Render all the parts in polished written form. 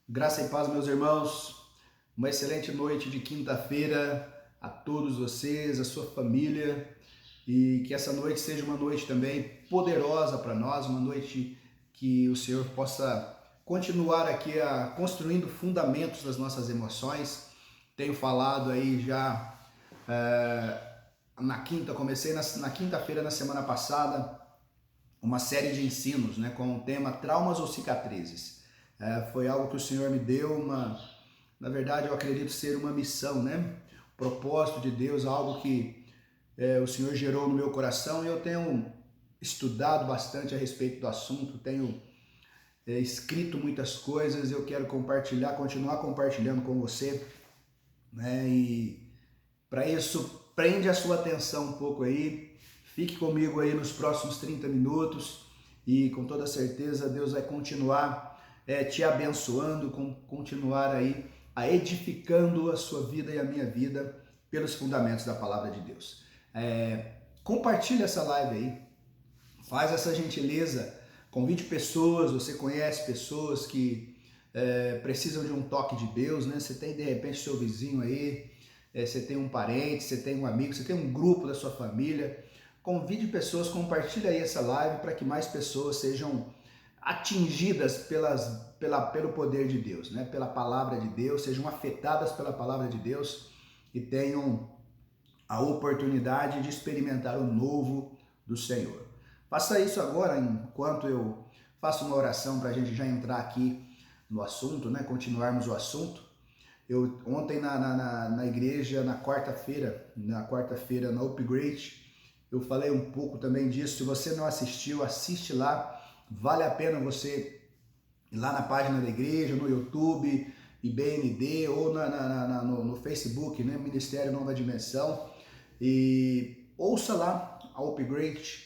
Graça e paz, meus irmãos. Uma excelente noite de quinta-feira a todos vocês, a sua família, e que essa noite seja uma noite também poderosa para nós, uma noite que o Senhor possa continuar aqui construindo fundamentos das nossas emoções. Tenho falado aí já comecei na quinta-feira, na semana passada, uma série de ensinos, né, com o tema Traumas ou Cicatrizes. Foi algo que o Senhor me deu, na verdade eu acredito ser uma missão, né? O propósito de Deus, algo que o Senhor gerou no meu coração, e eu tenho estudado bastante a respeito do assunto, tenho escrito muitas coisas, eu quero compartilhar, continuar compartilhando com você, né? E para isso, prende a sua atenção um pouco aí, fique comigo aí nos próximos 30 minutos e com toda certeza Deus vai continuar te abençoando, continuar aí edificando a sua vida e a minha vida pelos fundamentos da palavra de Deus. Compartilha essa live aí, faz essa gentileza, convide pessoas, você conhece pessoas que precisam de um toque de Deus, né? Você tem de repente seu vizinho aí, você tem um parente, você tem um amigo, você tem um grupo da sua família, convide pessoas, compartilha aí essa live para que mais pessoas sejam atingidas pelo poder de Deus, né? Pela palavra de Deus, sejam afetadas pela palavra de Deus e tenham a oportunidade de experimentar o novo do Senhor. Faça isso agora, enquanto eu faço uma oração para a gente já entrar aqui no assunto, né? Continuarmos o assunto. Eu ontem na igreja, na quarta-feira, na Upgrade, eu falei um pouco também disso. Se você não assistiu, assiste lá. Vale a pena você ir lá na página da igreja, no YouTube, IBND, ou no Facebook, né? Ministério Nova Dimensão. E ouça lá a Upgrade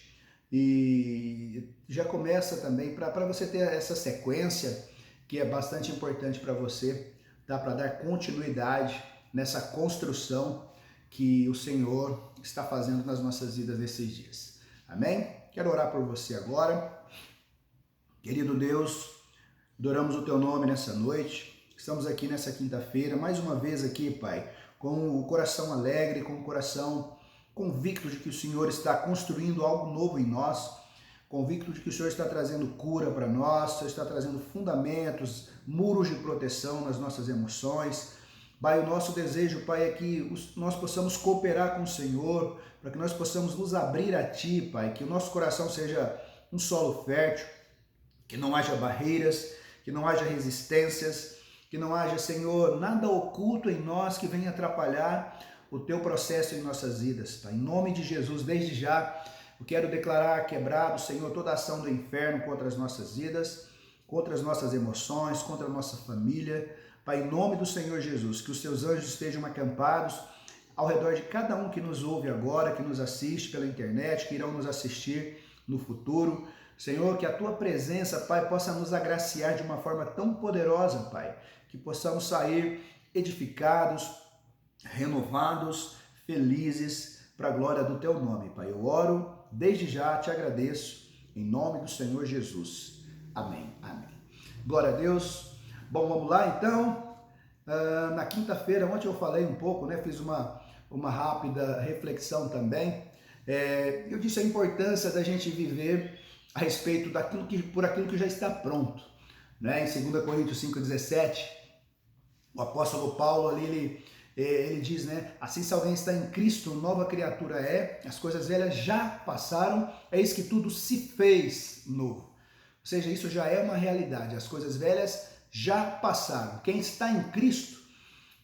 e já começa também para você ter essa sequência que é bastante importante para você, tá? Para dar continuidade nessa construção que o Senhor está fazendo nas nossas vidas nesses dias. Amém? Quero orar por você agora. Querido Deus, adoramos o Teu nome nessa noite. Estamos aqui nessa quinta-feira, mais uma vez aqui, Pai, com o coração alegre, com o coração convicto de que o Senhor está construindo algo novo em nós, convicto de que o Senhor está trazendo cura para nós, o Senhor está trazendo fundamentos, muros de proteção nas nossas emoções. Pai, o nosso desejo, Pai, é que nós possamos cooperar com o Senhor, para que nós possamos nos abrir a Ti, Pai, que o nosso coração seja um solo fértil, que não haja barreiras, que não haja resistências, que não haja, Senhor, nada oculto em nós que venha atrapalhar o Teu processo em nossas vidas, Pai. Em nome de Jesus, desde já, eu quero declarar quebrado, Senhor, toda a ação do inferno contra as nossas vidas, contra as nossas emoções, contra a nossa família. Pai, em nome do Senhor Jesus, que os Teus anjos estejam acampados ao redor de cada um que nos ouve agora, que nos assiste pela internet, que irão nos assistir no futuro. Senhor, que a Tua presença, Pai, possa nos agraciar de uma forma tão poderosa, Pai, que possamos sair edificados, renovados, felizes, para a glória do Teu nome, Pai. Eu oro, desde já te agradeço, em nome do Senhor Jesus. Amém, amém. Glória a Deus. Bom, vamos lá então. Na quinta-feira, ontem eu falei um pouco, né? Fiz uma rápida reflexão também. Eu disse a importância da gente viver a respeito por aquilo que já está pronto, né? Em 2 Coríntios 5,17, o apóstolo Paulo ali, ele diz, né? Assim, se alguém está em Cristo, nova criatura é, as coisas velhas já passaram, eis que tudo se fez novo. Ou seja, isso já é uma realidade, as coisas velhas já passaram. Quem está em Cristo,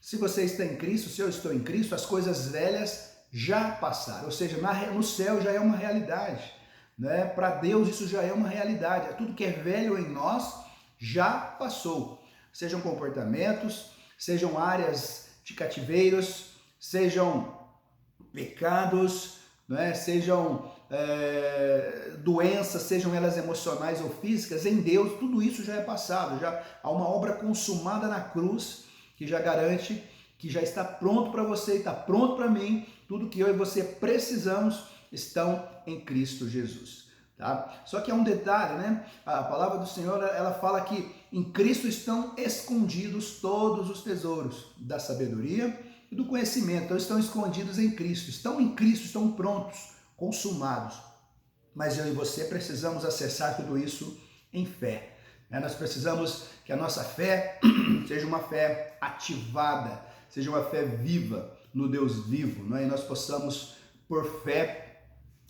se você está em Cristo, se eu estou em Cristo, as coisas velhas já passaram. Ou seja, no céu já é uma realidade, né? Para Deus isso já é uma realidade. Tudo que é velho em nós já passou. Sejam comportamentos, sejam áreas de cativeiros, sejam pecados, né? Sejam doenças, sejam elas emocionais ou físicas. Em Deus tudo isso já é passado. Já há uma obra consumada na cruz que já garante que já está pronto para você, está pronto para mim. Tudo que eu e você precisamos estão em Cristo Jesus, tá? Só que há um detalhe, né? A palavra do Senhor, ela fala que em Cristo estão escondidos todos os tesouros da sabedoria e do conhecimento. Então estão escondidos em Cristo, estão prontos, consumados. Mas eu e você precisamos acessar tudo isso em fé. Nós precisamos que a nossa fé seja uma fé ativada, seja uma fé viva no Deus vivo, e nós possamos, por fé,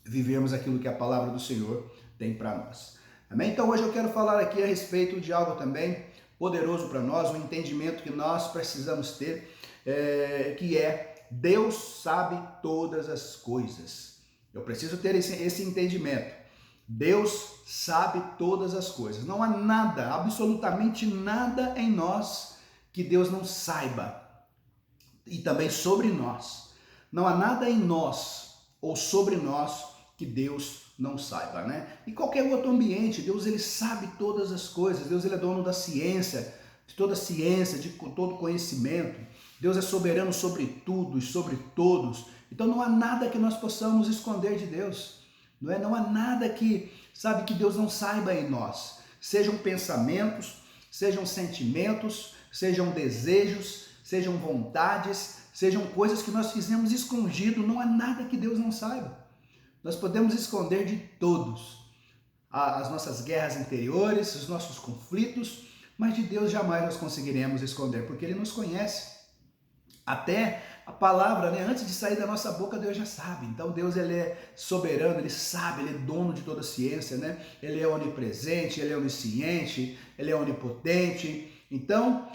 vivermos aquilo que a palavra do Senhor tem para nós. Amém? Então hoje eu quero falar aqui a respeito de algo também poderoso para nós, um entendimento que nós precisamos ter, que é Deus sabe todas as coisas. Eu preciso ter esse entendimento. Deus sabe todas as coisas. Não há nada, absolutamente nada em nós que Deus não saiba. E também sobre nós. Não há nada em nós ou sobre nós que Deus não saiba, E qualquer outro ambiente, Deus ele sabe todas as coisas. Deus ele é dono da ciência, de toda ciência, de todo conhecimento. Deus é soberano sobre tudo e sobre todos. Então não há nada que nós possamos esconder de Deus. Não há nada que Deus não saiba em nós. Sejam pensamentos, sejam sentimentos, sejam desejos, sejam vontades, sejam coisas que nós fizemos escondido, não há nada que Deus não saiba. Nós podemos esconder de todos as nossas guerras interiores, os nossos conflitos, mas de Deus jamais nós conseguiremos esconder, porque Ele nos conhece. Até a palavra, antes de sair da nossa boca, Deus já sabe. Então Deus ele é soberano, Ele sabe, Ele é dono de toda a ciência, Ele é onipresente, Ele é onisciente, Ele é onipotente. Então,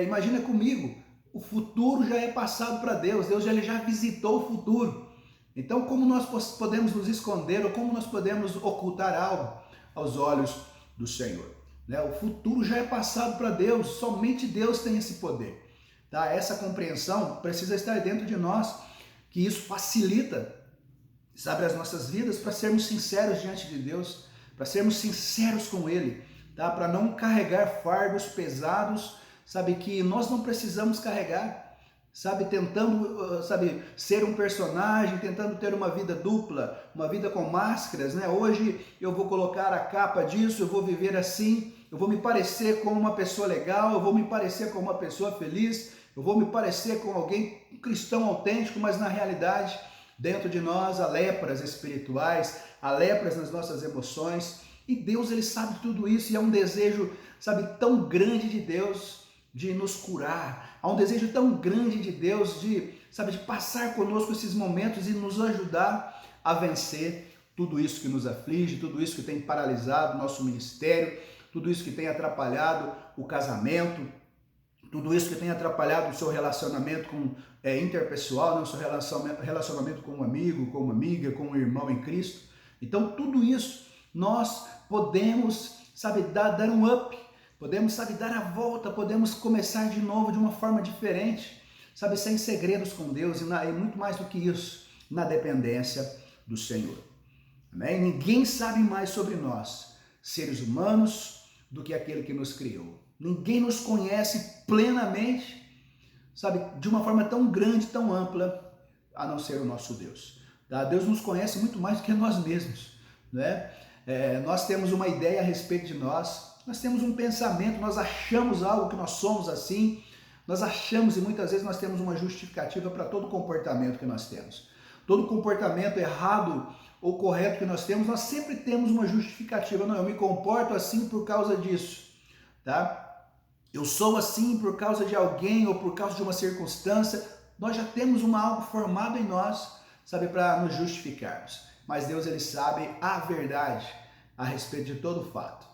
imagina comigo, o futuro já é passado para Deus, Deus ele já visitou o futuro. Então, como nós podemos nos esconder ou como nós podemos ocultar algo aos olhos do Senhor? O futuro já é passado para Deus, somente Deus tem esse poder. Essa compreensão precisa estar dentro de nós, que isso facilita, as nossas vidas para sermos sinceros diante de Deus, para sermos sinceros com Ele, para não carregar fardos pesados, que nós não precisamos carregar, tentando, ser um personagem, tentando ter uma vida dupla, uma vida com máscaras, Hoje eu vou colocar a capa disso, eu vou viver assim, eu vou me parecer com uma pessoa legal, eu vou me parecer com uma pessoa feliz, eu vou me parecer com alguém, um cristão autêntico, mas na realidade, dentro de nós, há lepras espirituais, há lepras nas nossas emoções, e Deus ele sabe tudo isso, e é um desejo, tão grande de Deus de nos curar, há um desejo tão grande de Deus de passar conosco esses momentos e nos ajudar a vencer tudo isso que nos aflige, tudo isso que tem paralisado o nosso ministério, tudo isso que tem atrapalhado o casamento, tudo isso que tem atrapalhado o seu relacionamento interpessoal, o seu relacionamento com um amigo, com uma amiga, com um irmão em Cristo. Então tudo isso nós podemos, dar um up, podemos, dar a volta, podemos começar de novo de uma forma diferente, sem segredos com Deus e muito mais do que isso, na dependência do Senhor. Amém? Ninguém sabe mais sobre nós, seres humanos, do que aquele que nos criou. Ninguém nos conhece plenamente, de uma forma tão grande, tão ampla, a não ser o nosso Deus. Deus nos conhece muito mais do que nós mesmos, nós temos uma ideia a respeito de nós temos um pensamento, nós achamos algo que nós somos assim, nós achamos e muitas vezes nós temos uma justificativa para todo comportamento que nós temos. Todo comportamento errado ou correto que nós sempre temos uma justificativa. Não, eu me comporto assim por causa disso, Eu sou assim por causa de alguém ou por causa de uma circunstância. Nós já temos algo formado em nós, para nos justificarmos. Mas Deus, ele sabe a verdade a respeito de todo o fato,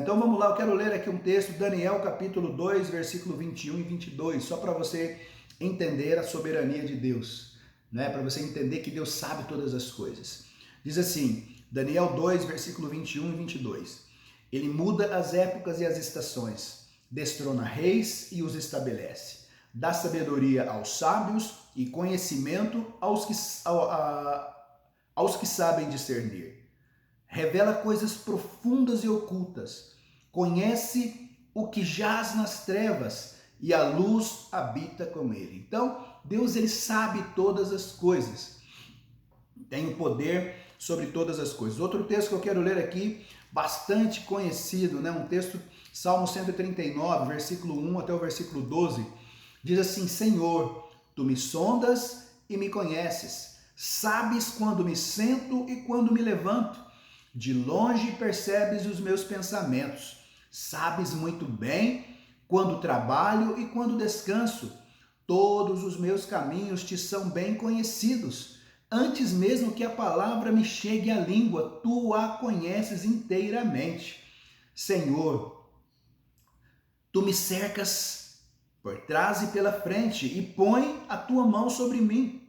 Então vamos lá, eu quero ler aqui um texto, Daniel capítulo 2, versículo 21 e 22, só para você entender a soberania de Deus, para você entender que Deus sabe todas as coisas. Diz assim, Daniel 2, versículo 21 e 22. Ele muda as épocas e as estações, destrona reis e os estabelece, dá sabedoria aos sábios e conhecimento aos que sabem discernir. Revela coisas profundas e ocultas, conhece o que jaz nas trevas e a luz habita com ele. Então, Deus ele sabe todas as coisas, tem o poder sobre todas as coisas. Outro texto que eu quero ler aqui, bastante conhecido, um texto Salmo 139, versículo 1 até o versículo 12, diz assim: Senhor, tu me sondas e me conheces, sabes quando me sento e quando me levanto, de longe percebes os meus pensamentos, sabes muito bem quando trabalho e quando descanso, todos os meus caminhos te são bem conhecidos, antes mesmo que a palavra me chegue à língua, tu a conheces inteiramente. Senhor, tu me cercas por trás e pela frente e põe a tua mão sobre mim.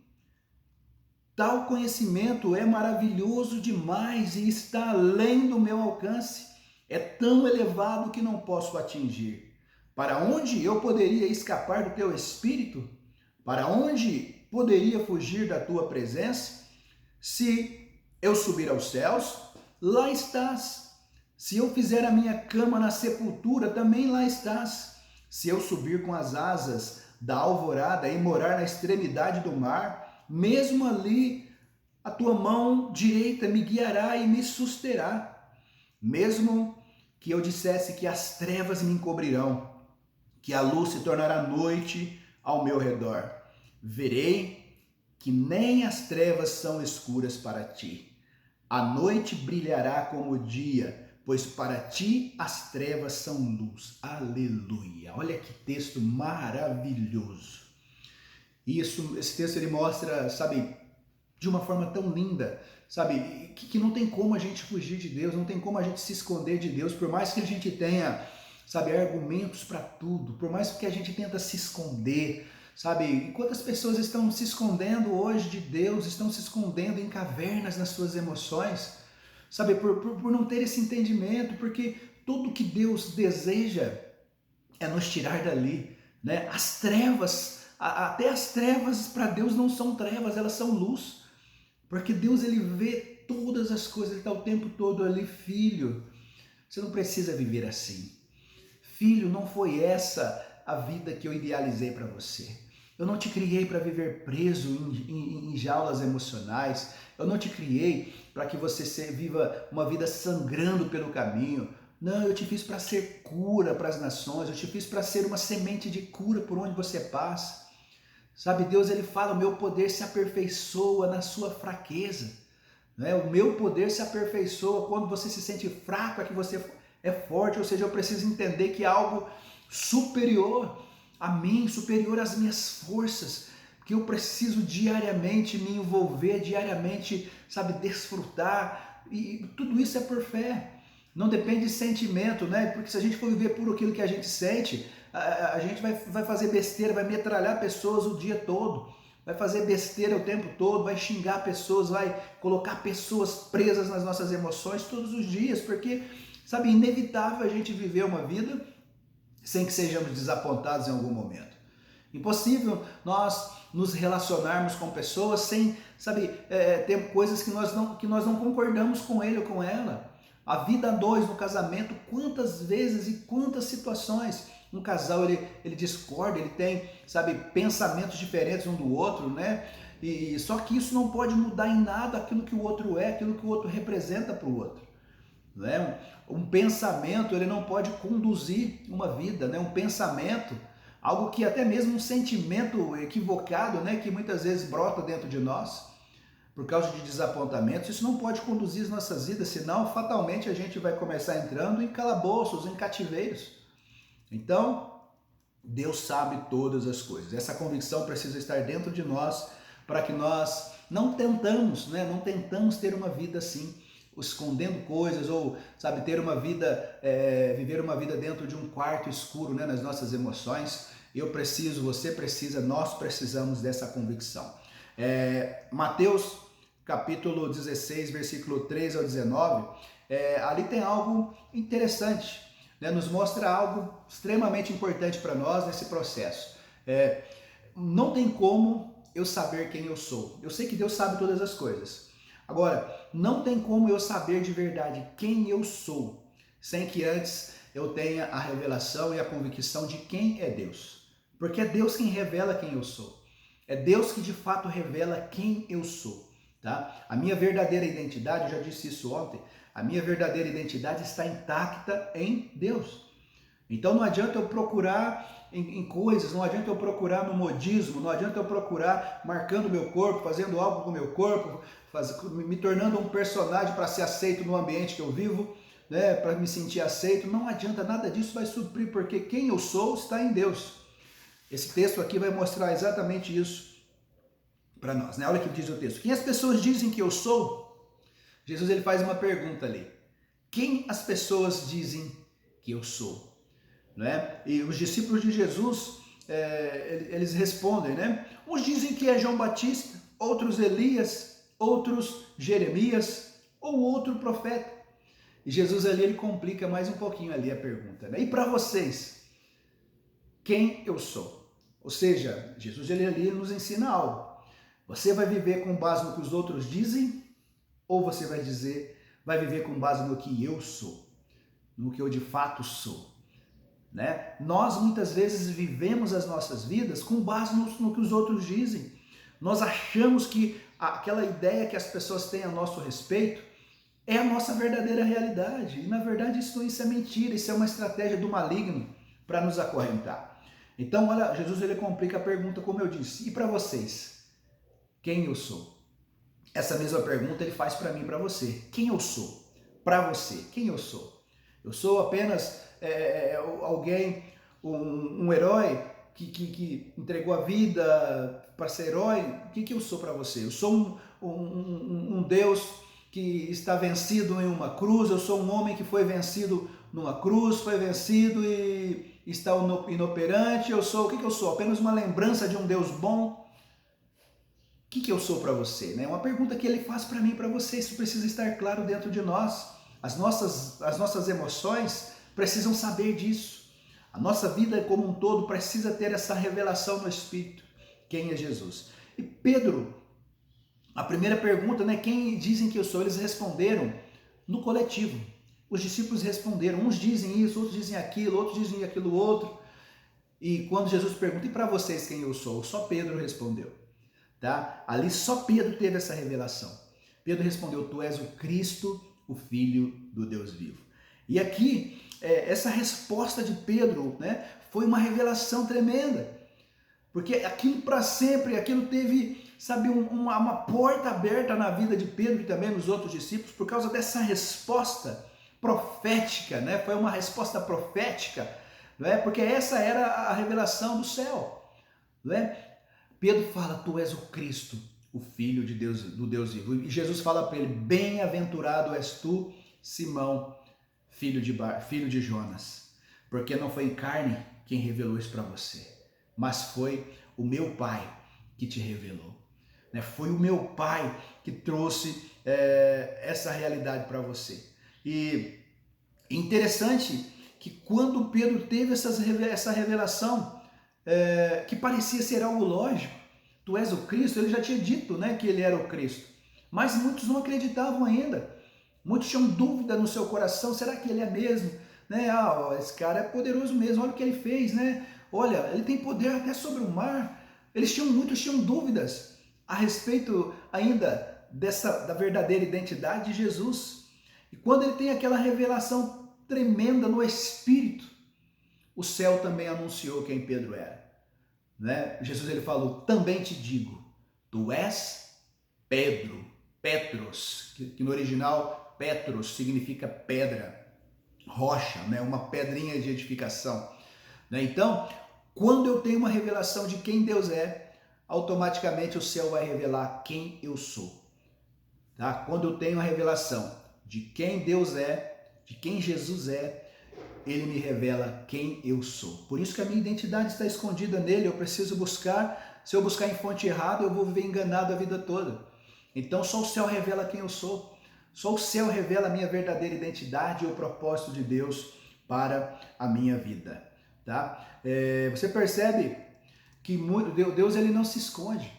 Tal conhecimento é maravilhoso demais e está além do meu alcance. É tão elevado que não posso atingir. Para onde eu poderia escapar do teu espírito? Para onde poderia fugir da tua presença? Se eu subir aos céus, lá estás. Se eu fizer a minha cama na sepultura, também lá estás. Se eu subir com as asas da alvorada e morar na extremidade do mar, mesmo ali a tua mão direita me guiará e me susterá. Mesmo que eu dissesse que as trevas me encobrirão, que a luz se tornará noite ao meu redor, verei que nem as trevas são escuras para ti. A noite brilhará como o dia, pois para ti as trevas são luz. Aleluia! Olha que texto maravilhoso. Esse texto ele mostra, sabe, de uma forma tão linda, sabe, que não tem como a gente fugir de Deus, não tem como a gente se esconder de Deus, por mais que a gente tenha, sabe, argumentos para tudo, por mais que a gente tenta se esconder, sabe, quantas pessoas estão se escondendo hoje de Deus, estão se escondendo em cavernas nas suas emoções, sabe, por não ter esse entendimento, porque tudo que Deus deseja é nos tirar dali, né? As trevas, até as trevas para Deus não são trevas, elas são luz, porque Deus ele vê todas as coisas, ele está o tempo todo ali. Filho, você não precisa viver assim. Filho, não foi essa a vida que eu idealizei para você. Eu não te criei para viver preso em jaulas emocionais. Eu não te criei para que você viva uma vida sangrando pelo caminho. Não, eu te fiz para ser cura para as nações. Eu te fiz para ser uma semente de cura por onde você passa. Sabe, Deus ele fala, o meu poder se aperfeiçoa na sua fraqueza. Né? O meu poder se aperfeiçoa quando você se sente fraco, é que você é forte. Ou seja, eu preciso entender que há algo superior a mim, superior às minhas forças, que eu preciso diariamente me envolver, diariamente, sabe, desfrutar, e tudo isso é por fé, não depende de sentimento, né? Porque se a gente for viver por aquilo que a gente sente, a gente vai fazer besteira, vai metralhar pessoas o dia todo, vai fazer besteira o tempo todo, vai xingar pessoas, vai colocar pessoas presas nas nossas emoções todos os dias, porque, sabe, é inevitável a gente viver uma vida sem que sejamos desapontados em algum momento. Impossível nós nos relacionarmos com pessoas sem, sabe, ter coisas que nós não concordamos com ele ou com ela. A vida a dois no casamento, quantas vezes e quantas situações um casal ele discorda, ele tem, sabe, pensamentos diferentes um do outro, né? E só que isso não pode mudar em nada aquilo que o outro é, aquilo que o outro representa para o outro. Né? Um pensamento ele não pode conduzir uma vida, né? Um pensamento, algo que até mesmo um sentimento equivocado, né? Que muitas vezes brota dentro de nós por causa de desapontamentos, isso não pode conduzir as nossas vidas, senão fatalmente a gente vai começar entrando em calabouços, em cativeiros. Então, Deus sabe todas as coisas. Essa convicção precisa estar dentro de nós para que nós não tentamos, né? Não tentamos ter uma vida assim, escondendo coisas ou, sabe, ter uma vida, viver uma vida dentro de um quarto escuro, né, nas nossas emoções. Eu preciso, você precisa, nós precisamos dessa convicção. Mateus capítulo 16, versículo 13 ao 19, ali tem algo interessante, né, nos mostra algo extremamente importante para nós nesse processo. Não tem como eu saber quem eu sou. Eu sei que Deus sabe todas as coisas. Agora, não tem como eu saber de verdade quem eu sou, sem que antes eu tenha a revelação e a convicção de quem é Deus. Porque é Deus quem revela quem eu sou. É Deus que de fato revela quem eu sou. Tá? A minha verdadeira identidade, eu já disse isso ontem, a minha verdadeira identidade está intacta em Deus. Então não adianta eu procurar em coisas, não adianta eu procurar no modismo, não adianta eu procurar marcando meu corpo, fazendo algo com o meu corpo, me tornando um personagem para ser aceito no ambiente que eu vivo, né, para me sentir aceito. Não adianta, nada disso vai suprir, porque quem eu sou está em Deus. Esse texto aqui vai mostrar exatamente isso para nós, né? Olha o que diz o texto. Quem as pessoas dizem que eu sou? Jesus ele faz uma pergunta ali. Quem as pessoas dizem que eu sou? Né? E os discípulos de Jesus, eles respondem, né? Uns dizem que é João Batista, outros Elias, outros Jeremias ou outro profeta. E Jesus ali ele complica mais um pouquinho ali a pergunta, né? E para vocês, quem eu sou? Ou seja, Jesus ele ali nos ensina algo. Você vai viver com base no que os outros dizem ou você vai viver com base no que eu sou, no que eu de fato sou? Né? Nós muitas vezes vivemos as nossas vidas com base no que os outros dizem. Nós achamos que aquela ideia que as pessoas têm a nosso respeito é a nossa verdadeira realidade. E na verdade isso é mentira, isso é uma estratégia do maligno para nos acorrentar. Então, olha, Jesus ele complica a pergunta, como eu disse. E para vocês? Quem eu sou? Essa mesma pergunta ele faz para mim e para você. Quem eu sou? Para você, quem eu sou? Eu sou apenas alguém, um herói que entregou a vida para ser herói? O que eu sou para você? Eu sou um Deus que está vencido em uma cruz, eu sou um homem que foi vencido numa cruz, foi vencido e está inoperante, eu sou, o que eu sou? Apenas uma lembrança de um Deus bom? O que eu sou para você? É uma pergunta que ele faz para mim e para você, isso precisa estar claro dentro de nós. As nossas emoções precisam saber disso. A nossa vida como um todo precisa ter essa revelação no Espírito. Quem é Jesus? E Pedro, a primeira pergunta, né? Quem dizem que eu sou? Eles responderam no coletivo. Os discípulos responderam. Uns dizem isso, outros dizem aquilo, outros dizem aquilo outro. E quando Jesus pergunta, e para vocês quem eu sou? Só Pedro respondeu. Tá? Ali só Pedro teve essa revelação. Pedro respondeu, tu és o Cristo, o Filho do Deus vivo. E aqui, essa resposta de Pedro, né, foi uma revelação tremenda. Porque aquilo para sempre, aquilo teve, sabe, uma porta aberta na vida de Pedro e também nos outros discípulos, por causa dessa resposta profética, né? Foi uma resposta profética, não é? Porque essa era a revelação do céu, não é? Pedro fala, tu és o Cristo, o Filho de Deus, do Deus vivo. E Jesus fala para ele, bem-aventurado és tu, Simão, filho de Jonas, porque não foi em carne quem revelou isso para você, mas foi o meu Pai que te revelou. Foi o meu Pai que trouxe essa realidade para você. E interessante que quando Pedro teve essa revelação, que parecia ser algo lógico, tu és o Cristo, ele já tinha dito, né, que ele era o Cristo, mas muitos não acreditavam ainda, muitos tinham dúvida no seu coração, será que ele é mesmo? Né? Esse cara é poderoso mesmo, olha o que ele fez, né? Olha, ele tem poder até sobre o mar. Muitos tinham dúvidas a respeito ainda da verdadeira identidade de Jesus. E quando ele tem aquela revelação tremenda no Espírito, o céu também anunciou quem Pedro era. Né? Jesus ele falou, também te digo, tu és Pedro, Petros, que no original Petros significa pedra, rocha, né? Uma pedrinha de edificação. Né? Então, quando eu tenho uma revelação de quem Deus é, automaticamente o céu vai revelar quem eu sou. Tá? Quando eu tenho a revelação de quem Deus é, de quem Jesus é, ele me revela quem eu sou. Por isso que a minha identidade está escondida nele, eu preciso buscar. Se eu buscar em fonte errada, eu vou viver enganado a vida toda. Então só o céu revela quem eu sou. Só o céu revela a minha verdadeira identidade e o propósito de Deus para a minha vida. Tá? Você percebe que Deus ele não se esconde.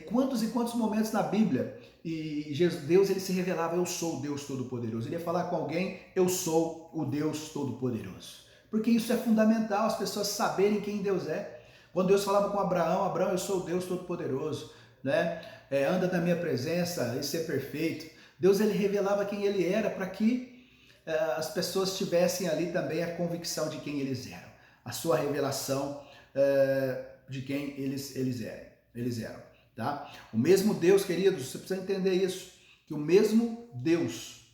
Quantos e quantos momentos na Bíblia e Deus ele se revelava, eu sou o Deus Todo-Poderoso. Ele ia falar com alguém, eu sou o Deus Todo-Poderoso. Porque isso é fundamental, as pessoas saberem quem Deus é. Quando Deus falava com Abraão, eu sou o Deus Todo-Poderoso, né? Anda na minha presença, isso é perfeito. Deus ele revelava quem ele era para que as pessoas tivessem ali também a convicção de quem eles eram, a sua revelação de quem eles eram, tá? O mesmo Deus, queridos, você precisa entender isso, que o mesmo Deus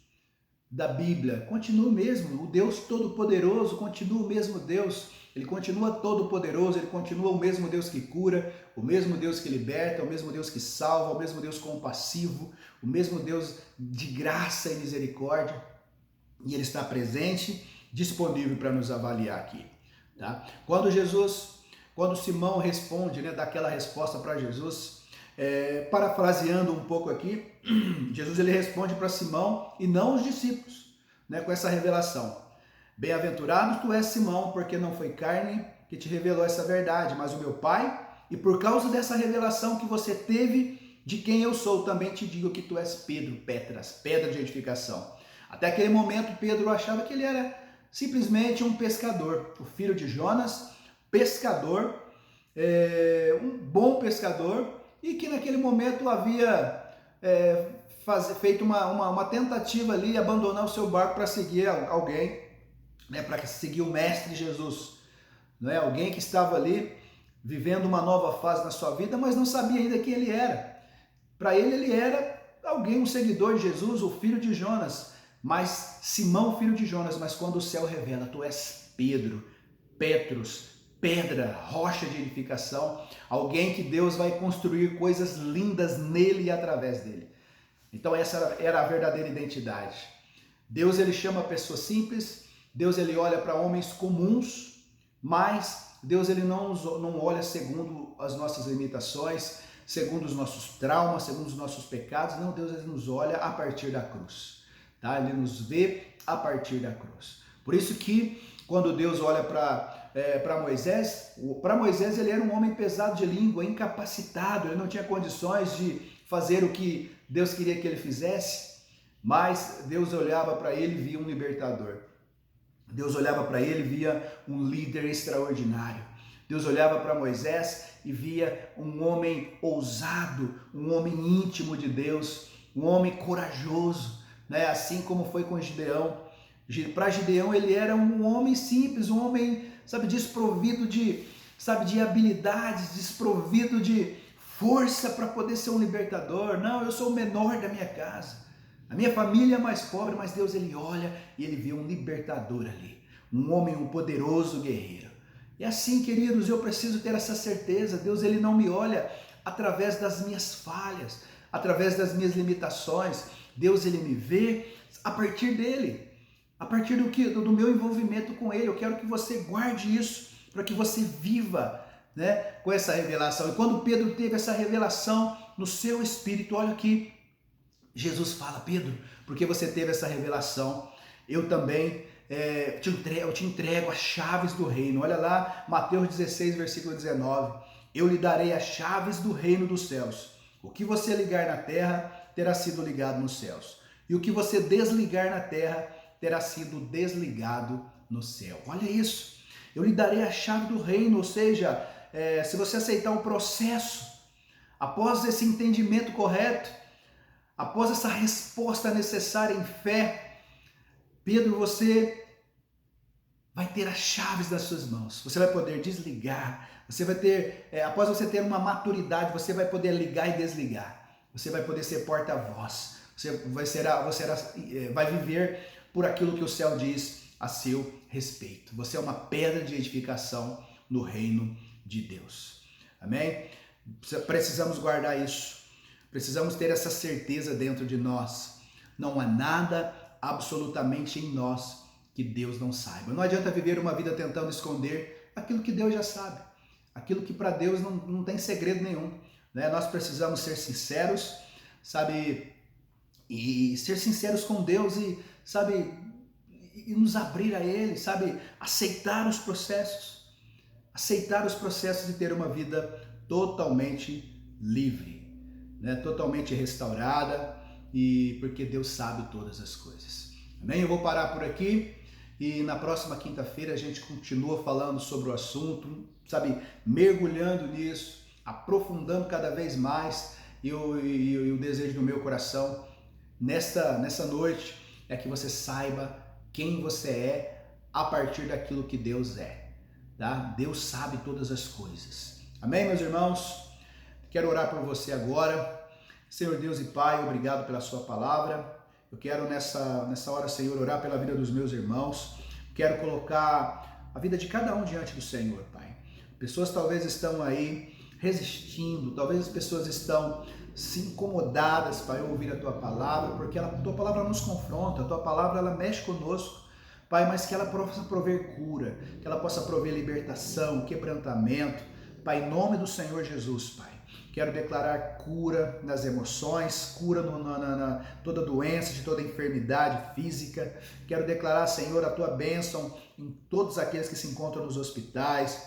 da Bíblia continua o mesmo, o Deus Todo-Poderoso continua o mesmo Deus, ele continua todo-poderoso, ele continua o mesmo Deus que cura, o mesmo Deus que liberta, o mesmo Deus que salva, o mesmo Deus compassivo, o mesmo Deus de graça e misericórdia, e ele está presente, disponível para nos avaliar aqui, tá? Quando Simão responde, né, dá aquela resposta para Jesus, parafraseando um pouco aqui, Jesus ele responde para Simão e não os discípulos, né, com essa revelação. Bem-aventurado tu és, Simão, porque não foi carne que te revelou essa verdade, mas o meu Pai, e por causa dessa revelação que você teve de quem eu sou, também te digo que tu és Pedro, Petras, pedra de edificação. Até aquele momento, Pedro achava que ele era simplesmente um pescador, o filho de Jonas, pescador, um bom pescador, e que naquele momento havia feito uma tentativa ali, abandonar o seu barco para seguir alguém, né, para seguir o Mestre Jesus, né, alguém que estava ali vivendo uma nova fase na sua vida, mas não sabia ainda quem ele era. Para ele era alguém, um seguidor de Jesus, o filho de Jonas, mas Simão, filho de Jonas, mas quando o céu revela, tu és Pedro, Petros, pedra, rocha de edificação, alguém que Deus vai construir coisas lindas nele e através dele. Então essa era a verdadeira identidade. Deus ele chama pessoas simples, Deus ele olha para homens comuns, mas Deus ele não olha segundo as nossas limitações, segundo os nossos traumas, segundo os nossos pecados. Não, Deus ele nos olha a partir da cruz, tá? Ele nos vê a partir da cruz. Por isso que quando Deus olha para Moisés ele era um homem pesado de língua, incapacitado, ele não tinha condições de fazer o que Deus queria que ele fizesse, mas Deus olhava para ele e via um libertador. Deus olhava para ele e via um líder extraordinário. Deus olhava para Moisés e via um homem ousado, um homem íntimo de Deus, um homem corajoso, né? Assim como foi com Gideão. Para Gideão ele era um homem simples, um homem, desprovido de habilidades, desprovido de força para poder ser um libertador. Não, eu sou o menor da minha casa. A minha família é mais pobre, mas Deus ele olha e ele vê um libertador ali, um homem, um poderoso guerreiro. E assim, queridos, eu preciso ter essa certeza. Deus ele não me olha através das minhas falhas, através das minhas limitações. Deus ele me vê a partir dele, a partir do meu envolvimento com ele. Eu quero que você guarde isso, para que você viva, né, com essa revelação. E quando Pedro teve essa revelação no seu espírito, olha aqui, Jesus fala: Pedro, porque você teve essa revelação, eu também eu te entrego as chaves do reino. Olha lá, Mateus 16, versículo 19. Eu lhe darei as chaves do reino dos céus. O que você ligar na terra terá sido ligado nos céus, e o que você desligar na terra terá sido desligado no céu. Olha isso. Eu lhe darei a chave do reino, ou seja, se você aceitar o processo, após esse entendimento correto, após essa resposta necessária em fé, Pedro, você vai ter as chaves das suas mãos. Você vai poder desligar. Você vai ter, após você ter uma maturidade, você vai poder ligar e desligar. Você vai poder ser porta-voz. Você vai viver por aquilo que o céu diz a seu respeito. Você é uma pedra de edificação no reino de Deus. Amém? Precisamos guardar isso. Precisamos ter essa certeza dentro de nós. Não há nada absolutamente em nós que Deus não saiba. Não adianta viver uma vida tentando esconder aquilo que Deus já sabe. Aquilo que para Deus não tem segredo nenhum, né? Nós precisamos ser sinceros, e ser sinceros com Deus e nos abrir a Ele, aceitar os processos e ter uma vida totalmente livre, né? Totalmente restaurada, e porque Deus sabe todas as coisas. Amém? Eu vou parar por aqui e na próxima quinta-feira a gente continua falando sobre o assunto, mergulhando nisso, aprofundando cada vez mais. E o desejo do meu coração nessa noite é que você saiba quem você é a partir daquilo que Deus é, tá? Deus sabe todas as coisas. Amém, meus irmãos? Quero orar por você agora. Senhor Deus e Pai, obrigado pela sua palavra. Eu quero nessa hora, Senhor, orar pela vida dos meus irmãos. Quero colocar a vida de cada um diante do Senhor, Pai. Pessoas talvez estão aí resistindo, talvez as pessoas estão se incomodadas, Pai, ouvir a Tua palavra, porque a Tua palavra nos confronta, a Tua palavra ela mexe conosco, Pai, mas que ela possa prover cura, que ela possa prover libertação, quebrantamento, Pai, em nome do Senhor Jesus, Pai. Quero declarar cura nas emoções, cura toda doença, de toda enfermidade física. Quero declarar, Senhor, a Tua bênção em todos aqueles que se encontram nos hospitais,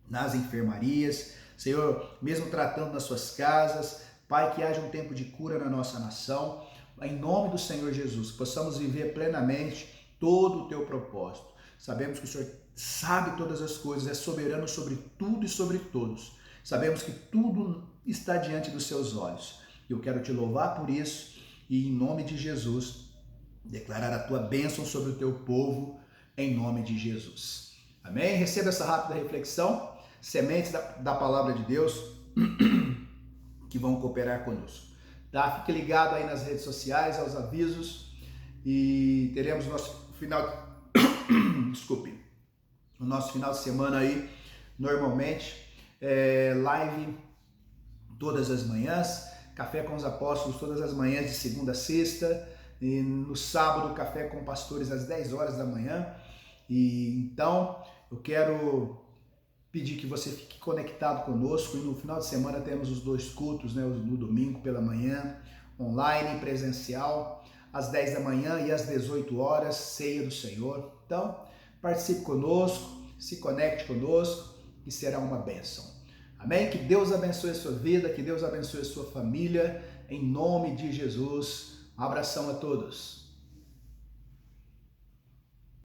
nas enfermarias. Senhor, mesmo tratando nas suas casas, Pai, que haja um tempo de cura na nossa nação. Em nome do Senhor Jesus, que possamos viver plenamente todo o Teu propósito. Sabemos que o Senhor sabe todas as coisas, é soberano sobre tudo e sobre todos. Sabemos que tudo está diante dos seus olhos. Eu quero te louvar por isso e, em nome de Jesus, declarar a tua bênção sobre o teu povo, em nome de Jesus. Amém? Receba essa rápida reflexão, sementes da palavra de Deus que vão cooperar conosco. Tá? Fique ligado aí nas redes sociais, aos avisos, e teremos nosso final... Desculpe. O nosso final de semana aí, normalmente, live todas as manhãs, Café com os Apóstolos todas as manhãs de segunda a sexta, e no sábado Café com Pastores às 10 horas da manhã. E então eu quero pedir que você fique conectado conosco, e no final de semana temos os 2 cultos, né? No domingo pela manhã, online, presencial, às 10 da manhã e às 18 horas, ceia do Senhor. Então participe conosco, se conecte conosco e será uma bênção. Amém? Que Deus abençoe a sua vida, que Deus abençoe a sua família, em nome de Jesus. Um abração a todos.